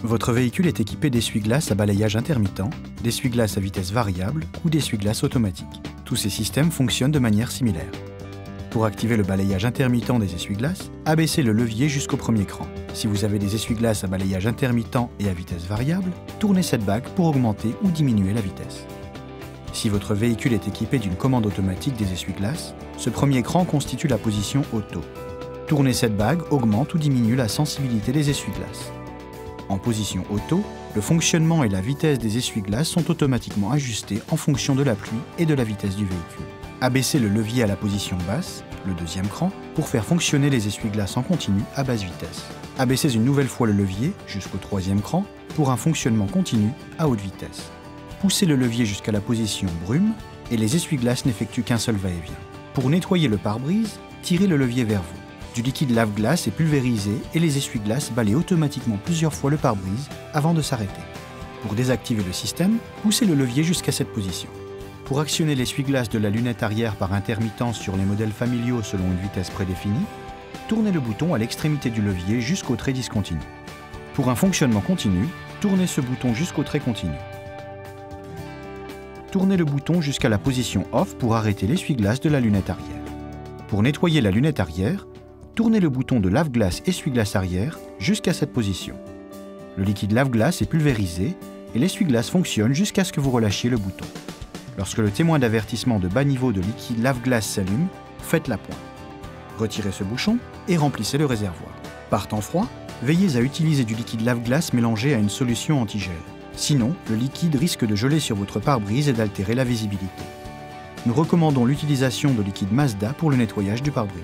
Votre véhicule est équipé d'essuie-glaces à balayage intermittent, d'essuie-glaces à vitesse variable ou d'essuie-glaces automatiques. Tous ces systèmes fonctionnent de manière similaire. Pour activer le balayage intermittent des essuie-glaces, abaissez le levier jusqu'au premier cran. Si vous avez des essuie-glaces à balayage intermittent et à vitesse variable, tournez cette bague pour augmenter ou diminuer la vitesse. Si votre véhicule est équipé d'une commande automatique des essuie-glaces, ce premier cran constitue la position auto. Tourner cette bague augmente ou diminue la sensibilité des essuie-glaces. En position auto, le fonctionnement et la vitesse des essuie-glaces sont automatiquement ajustés en fonction de la pluie et de la vitesse du véhicule. Abaissez le levier à la position basse, le deuxième cran, pour faire fonctionner les essuie-glaces en continu à basse vitesse. Abaissez une nouvelle fois le levier jusqu'au troisième cran pour un fonctionnement continu à haute vitesse. Poussez le levier jusqu'à la position brume et les essuie-glaces n'effectuent qu'un seul va-et-vient. Pour nettoyer le pare-brise, tirez le levier vers vous. Du liquide lave-glace est pulvérisé et les essuie-glaces balayent automatiquement plusieurs fois le pare-brise avant de s'arrêter. Pour désactiver le système, poussez le levier jusqu'à cette position. Pour actionner l'essuie-glace de la lunette arrière par intermittence sur les modèles familiaux selon une vitesse prédéfinie, tournez le bouton à l'extrémité du levier jusqu'au trait discontinu. Pour un fonctionnement continu, tournez ce bouton jusqu'au trait continu. Tournez le bouton jusqu'à la position off pour arrêter l'essuie-glace de la lunette arrière. Pour nettoyer la lunette arrière, tournez le bouton de lave-glace essuie-glace arrière jusqu'à cette position. Le liquide lave-glace est pulvérisé et l'essuie-glace fonctionne jusqu'à ce que vous relâchiez le bouton. Lorsque le témoin d'avertissement de bas niveau de liquide lave-glace s'allume, faites la pointe. Retirez ce bouchon et remplissez le réservoir. Par temps froid, veillez à utiliser du liquide lave-glace mélangé à une solution anti-gel. Sinon, le liquide risque de geler sur votre pare-brise et d'altérer la visibilité. Nous recommandons l'utilisation de liquide Mazda pour le nettoyage du pare-brise.